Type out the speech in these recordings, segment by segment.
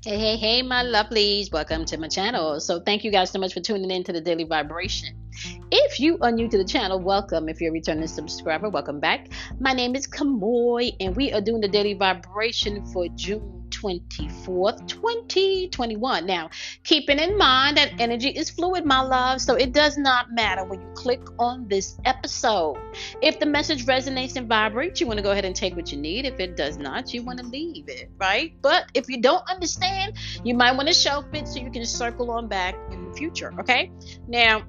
Hey, my lovelies. Welcome to my channel. So, thank you guys so much for tuning in to the Daily Vibration. If you are new to the channel, welcome. If you're a returning subscriber, welcome back. My name is Kamoy, and we are doing the Daily Vibration for June 24th, 2021. Now, keeping in mind that energy is fluid, my love, so it does not matter when you click on this episode. If the message resonates and vibrates, you want to go ahead and take what you need. If it does not, you want to leave it, right? But if you don't understand, you might want to shelf it so you can circle on back in the future, okay? Now,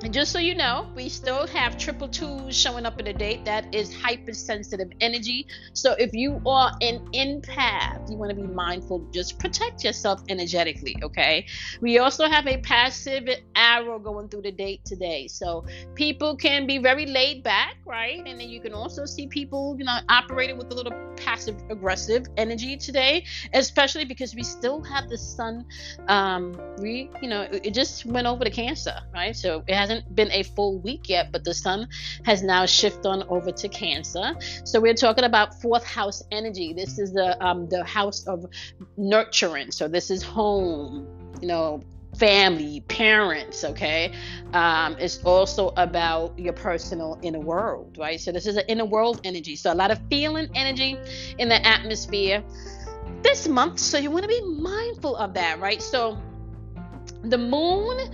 and just so you know, we still have triple twos showing up in the date. That is hypersensitive energy. So if you are an empath, you want to be mindful, just protect yourself energetically, okay? We also have a passive arrow going through the date today. So people can be very laid back, right? And then you can also see people, operating with a little passive aggressive energy today, especially because we still have the sun. It just went over to Cancer, right? So it hasn't been a full week yet, but the sun has now shifted on over to Cancer. So we're talking about fourth house energy. This is the house of nurturing. So this is home, family, parents, okay? It's also about your personal inner world, right? So this is an inner world energy. So a lot of feeling energy in the atmosphere this month. So you want to be mindful of that, right? So the moon,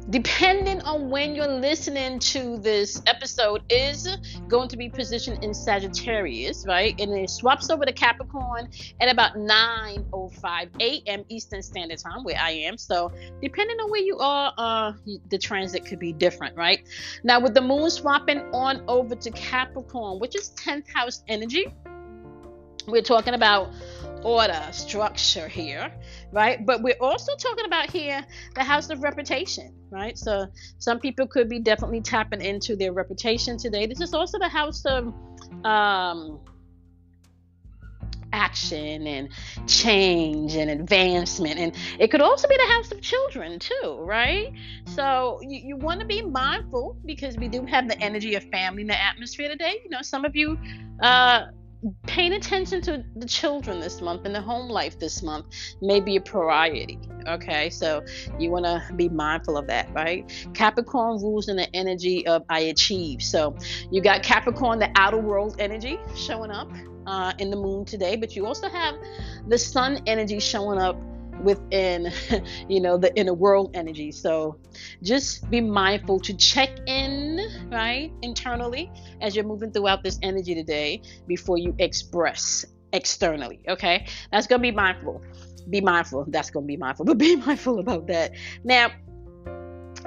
depending on when you're listening to this episode, is going to be positioned in Sagittarius, right? And it swaps over to Capricorn at about 9:05 a.m. Eastern Standard Time, where I am. So depending on where you are, the transit could be different, right? Now, with the moon swapping on over to Capricorn, which is 10th house energy, we're talking about order, structure here, right? But we're also talking about here the house of reputation, right? So some people could be definitely tapping into their reputation today. This is also the house of action and change and advancement, and it could also be the house of children too, right? So you want to be mindful because we do have the energy of family in the atmosphere today. Some of you paying attention to the children this month and the home life this month may be a priority, okay? So you want to be mindful of that, right? Capricorn rules in the energy of I achieve. So you got Capricorn, the outer world energy showing up in the moon today, but you also have the sun energy showing up within the inner world energy. So just be mindful to check in, right, internally as you're moving throughout this energy today before you express externally, okay? That's going to be mindful. That's going to be mindful, but be mindful about that. Now,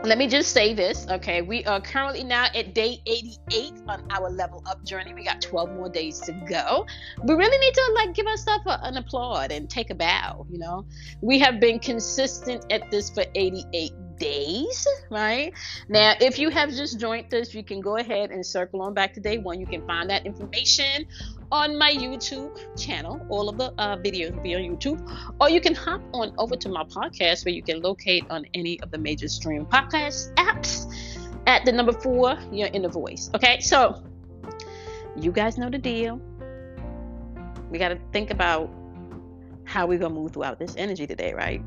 let me just say this, okay? We are currently now at day 88 on our level up journey. We got 12 more days to go. We really need to give ourselves an applaud and take a bow. We have been consistent at this for 88 days, right? Now, if you have just joined us, you can go ahead and circle on back to day one. You can find that information on my YouTube channel. All of the videos will be on YouTube, or you can hop on over to my podcast where you can locate on any of the major stream podcast apps at the number 4, your inner voice. Okay, so you guys know the deal. We got to think about how we're gonna move throughout this energy today, right?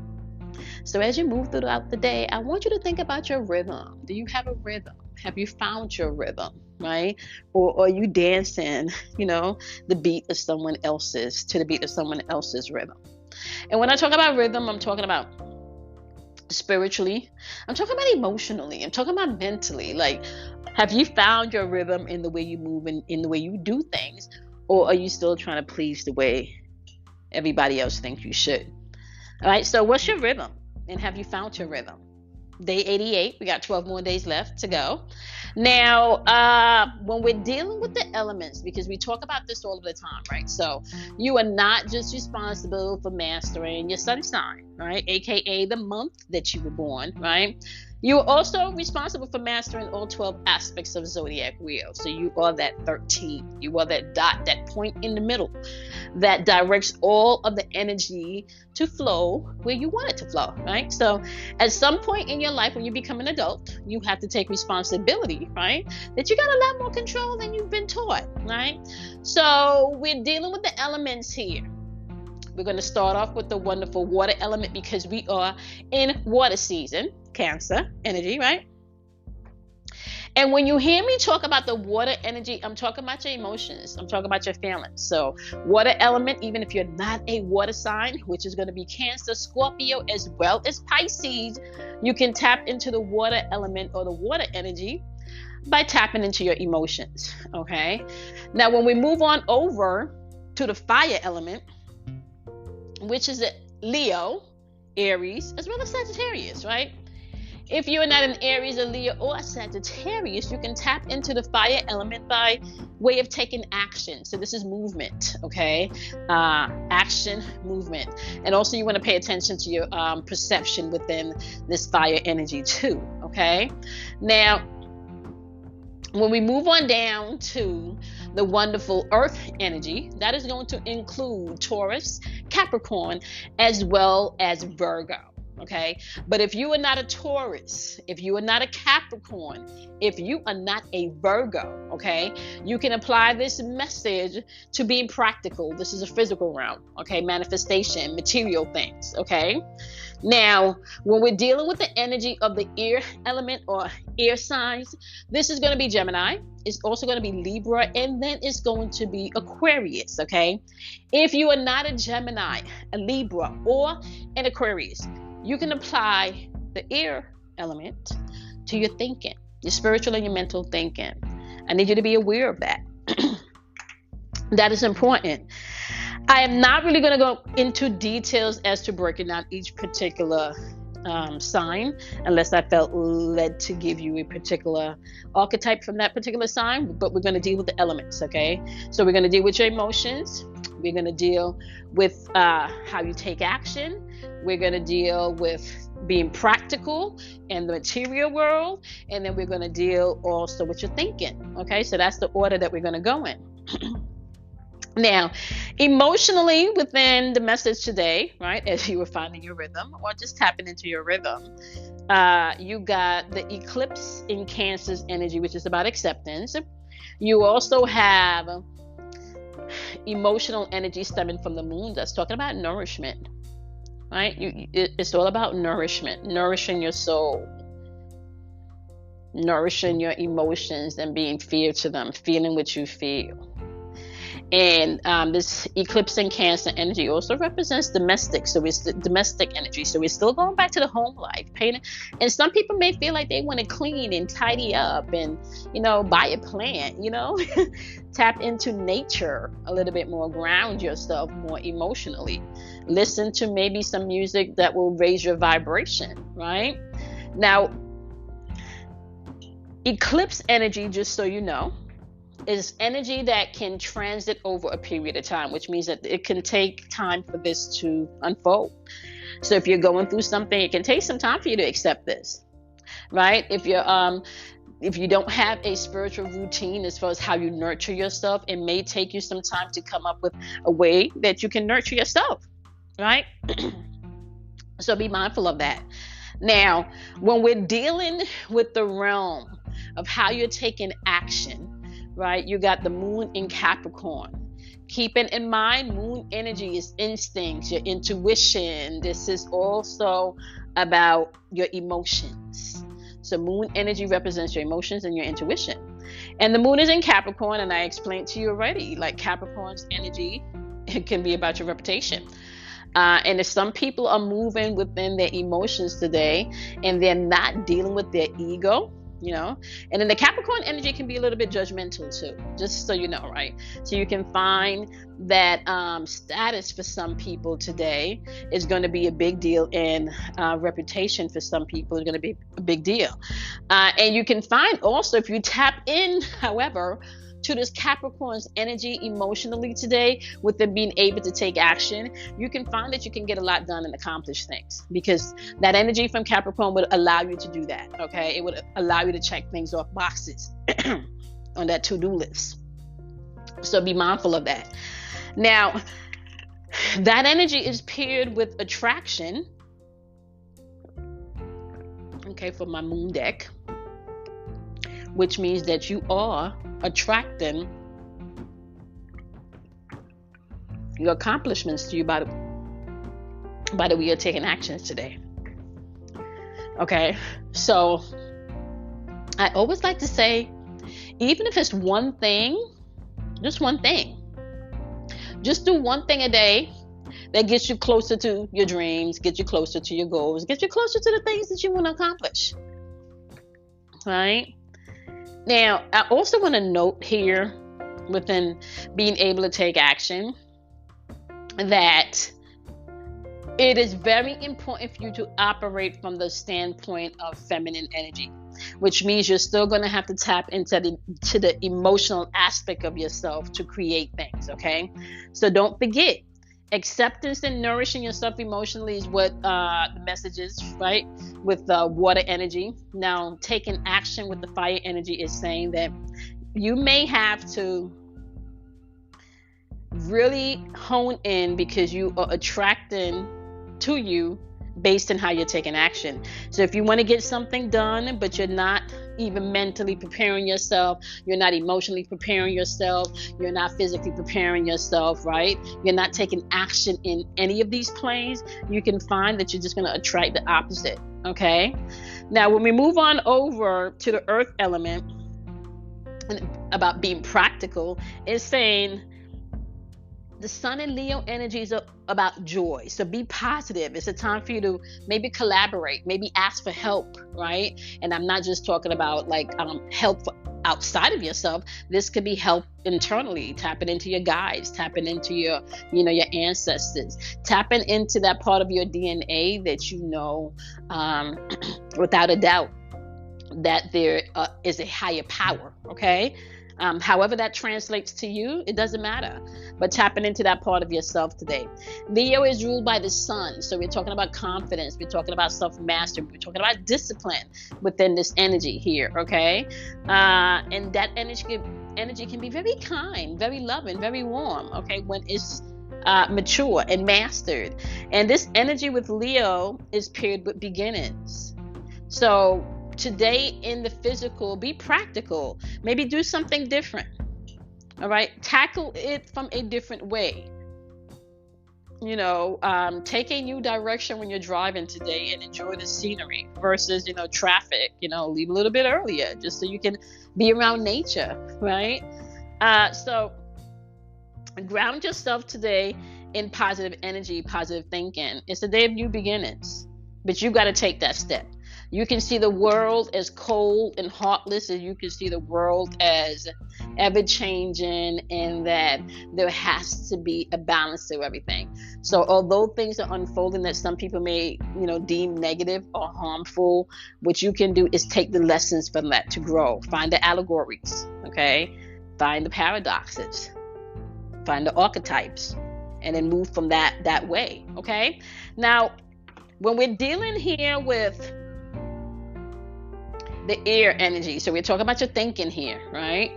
So as you move throughout the day, I want you to think about your rhythm. Do you have a rhythm? Have you found your rhythm, right? Or are you dancing, the beat of someone else's, to the beat of someone else's rhythm? And when I talk about rhythm, I'm talking about spiritually. I'm talking about emotionally. I'm talking about mentally. Have you found your rhythm in the way you move and in the way you do things? Or are you still trying to please the way everybody else thinks you should? All right, so what's your rhythm? And have you found your rhythm? Day 88, we got 12 more days left to go. Now, when we're dealing with the elements, because we talk about this all of the time, right? So you are not just responsible for mastering your sun sign, right? AKA the month that you were born, right? You are also responsible for mastering all 12 aspects of zodiac wheel. So you are that 13. You are that dot, that point in the middle that directs all of the energy to flow where you want it to flow, right? So at some point in your life, when you become an adult, you have to take responsibility, right? That you got a lot more control than you've been taught, right? So we're dealing with the elements here. We're going to start off with the wonderful water element because we are in water season, Cancer energy, right? And when you hear me talk about the water energy, I'm talking about your emotions. I'm talking about your feelings. So water element, even if you're not a water sign, which is going to be Cancer, Scorpio, as well as Pisces, you can tap into the water element or the water energy by tapping into your emotions. Okay. Now, when we move on over to the fire element, which is Leo, Aries, as well as Sagittarius, right? If you're not an Aries, a Leo, or a Sagittarius, you can tap into the fire element by way of taking action. So this is movement, okay? Action, movement. And also you want to pay attention to your perception within this fire energy too, okay? Now, when we move on down to the wonderful earth energy, that is going to include Taurus, Capricorn, as well as Virgo. Okay, but if you are not a Taurus, if you are not a Capricorn, if you are not a Virgo, okay, you can apply this message to being practical. This is a physical realm, okay, manifestation, material things, okay. Now, when we're dealing with the energy of the air element or air signs, this is going to be Gemini. It's also going to be Libra, and then it's going to be Aquarius, okay. If you are not a Gemini, a Libra, or an Aquarius, you can apply the air element to your thinking, your spiritual and your mental thinking. I need you to be aware of that. That is important. I am not really going to go into details as to breaking down each particular sign, unless I felt led to give you a particular archetype from that particular sign, but we're going to deal with the elements, okay? So we're going to deal with your emotions. We're going to deal with how you take action. We're going to deal with being practical in the material world. And then we're going to deal also with your thinking. Okay, so that's the order that we're going to go in. Now, emotionally within the message today, right, as you were finding your rhythm or just tapping into your rhythm, you got the eclipse in Cancer's energy, which is about acceptance. You also have emotional energy stemming from the moon that's talking about nourishment, right? It's all about nourishment, nourishing your soul, nourishing your emotions and being fair to them, feeling what you feel. And this eclipse in Cancer energy also represents domestic, so it's the domestic energy. So we're still going back to the home life, painting. And some people may feel like they want to clean and tidy up and, buy a plant, tap into nature a little bit more, ground yourself more emotionally. Listen to maybe some music that will raise your vibration, right? Now, eclipse energy, just so you know, is energy that can transit over a period of time, which means that it can take time for this to unfold. So if you're going through something, it can take some time for you to accept this, right? If you don't have a spiritual routine as far as how you nurture yourself, it may take you some time to come up with a way that you can nurture yourself, right? So be mindful of that. Now, when we're dealing with the realm of how you're taking action, right? You got the moon in Capricorn. Keeping in mind, moon energy is instincts, your intuition. This is also about your emotions. So moon energy represents your emotions and your intuition. And the moon is in Capricorn, and I explained to you already, like Capricorn's energy, it can be about your reputation. And if some people are moving within their emotions today and they're not dealing with their ego, and then the Capricorn energy can be a little bit judgmental too, just so you know, right? So you can find that status for some people today is going to be a big deal, and reputation for some people is going to be a big deal. And you can find also, if you tap in, however, to this Capricorn's energy emotionally today, with them being able to take action, you can find that you can get a lot done and accomplish things, because that energy from Capricorn would allow you to do that. Okay, it would allow you to check things off boxes on that to-do list. So be mindful of that. Now, that energy is paired with attraction, okay, for my moon deck, which means that you are attracting your accomplishments to you by by the way you're taking actions today. Okay, so I always like to say, even if it's one thing, just one thing, just do one thing a day that gets you closer to your dreams, gets you closer to your goals, gets you closer to the things that you want to accomplish. Right? Now, I also want to note here within being able to take action that it is very important for you to operate from the standpoint of feminine energy, which means you're still going to have to tap into the emotional aspect of yourself to create things. Okay, so don't forget, acceptance and nourishing yourself emotionally is what the message is, right? With water energy. Now, taking action with the fire energy is saying that you may have to really hone in, because you are attracting to you based on how you're taking action. So if you want to get something done, but you're not even mentally preparing yourself, you're not emotionally preparing yourself, you're not physically preparing yourself, right? You're not taking action in any of these planes, you can find that you're just going to attract the opposite. Okay, now when we move on over to the earth element about being practical, it's saying the sun and Leo energy is about joy. So be positive. It's a time for you to maybe collaborate, maybe ask for help, right? And I'm not just talking about like help outside of yourself. This could be help internally, tapping into your guides, tapping into your, your ancestors, tapping into that part of your DNA that without a doubt that there is a higher power. Okay. However that translates to you, it doesn't matter. But tapping into that part of yourself today. Leo is ruled by the sun. So we're talking about confidence. We're talking about self-mastery. We're talking about discipline within this energy here, okay? And that energy can be very kind, very loving, very warm, okay, when it's mature and mastered. And this energy with Leo is paired with beginnings. So today in the physical, be practical. Maybe do something different. All right, tackle it from a different way. Take a new direction when you're driving today and enjoy the scenery versus traffic. Leave a little bit earlier just so you can be around nature, right? So ground yourself today in positive energy, positive thinking. It's a day of new beginnings, but you got to take that step. You can see the world as cold and heartless, as you can see the world as ever-changing, and that there has to be a balance to everything. So although things are unfolding that some people may, deem negative or harmful, what you can do is take the lessons from that to grow. Find the allegories, okay? Find the paradoxes. Find the archetypes, and then move from that way, okay? Now, when we're dealing here with the air energy, so we're talking about your thinking here, right?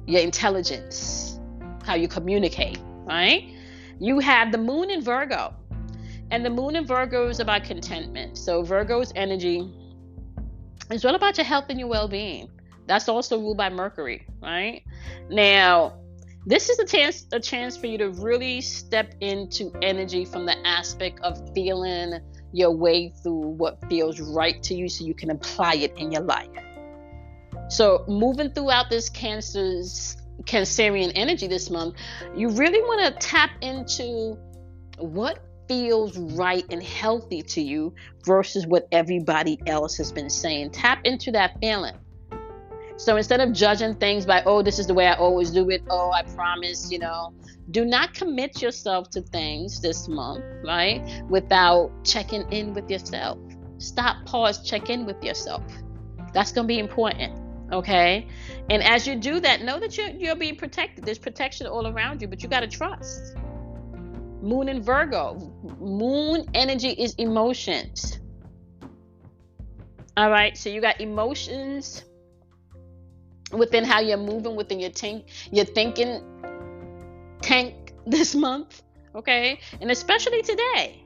Your intelligence, how you communicate, right? You have the moon in Virgo, and the moon in Virgo is about contentment. So Virgo's energy is all about your health and your well-being. That's also ruled by Mercury, right? Now, this is a chance for you to really step into energy from the aspect of feeling your way through what feels right to you so you can apply it in your life. So moving throughout this Cancerian energy this month, you really want to tap into what feels right and healthy to you versus what everybody else has been saying. Tap into that feeling. So instead of judging things by, oh, this is the way I always do it, oh, I promise, do not commit yourself to things this month, right, without checking in with yourself. Stop, pause, check in with yourself. That's going to be important, okay? And as you do that, know that you're being protected. There's protection all around you, but you got to trust. Moon in Virgo. Moon energy is emotions. All right, so you got emotions within how you're moving within your thinking tank this month, okay? And especially today,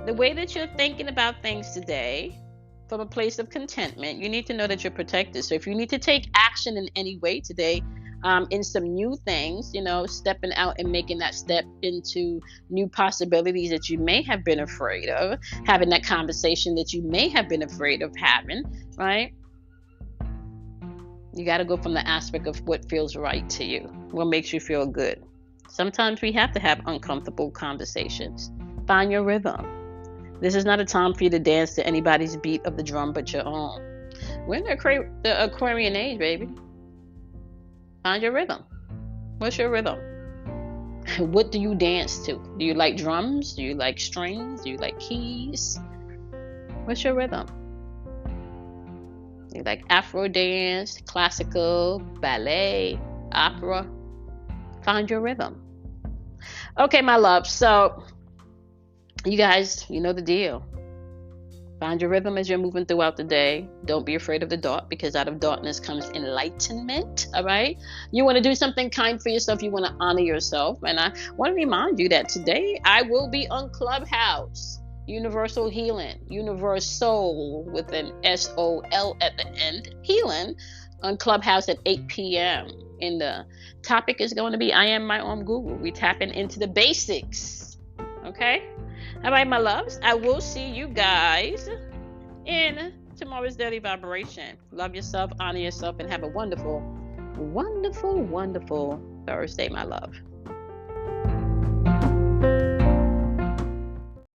the way that you're thinking about things today from a place of contentment, you need to know that you're protected. So if you need to take action in any way today, in some new things, stepping out and making that step into new possibilities that you may have been afraid of, having that conversation that you may have been afraid of having, right? You got to go from the aspect of what feels right to you, what makes you feel good. Sometimes we have to have uncomfortable conversations. Find your rhythm. This is not a time for you to dance to anybody's beat of the drum but your own. We're in the Aquarian age, baby. Find your rhythm. What's your rhythm? What do you dance to? Do you like drums? Do you like strings? Do you like keys? What's your rhythm? You like Afro dance, classical, ballet, opera? Find your rhythm. Okay, my love. So, you guys, you know the deal. Find your rhythm as you're moving throughout the day. Don't be afraid of the dark, because out of darkness comes enlightenment. All right. You want to do something kind for yourself. You want to honor yourself. And I want to remind you that today I will be on Clubhouse. Universal Healing, Universal with an SOL at the end, Healing, on Clubhouse at 8 p.m. And the topic is going to be I am my own Google. We tapping into the basics. Okay? All right, my loves. I will see you guys in tomorrow's Daily Vibration. Love yourself, honor yourself, and have a wonderful, wonderful, wonderful Thursday, my love.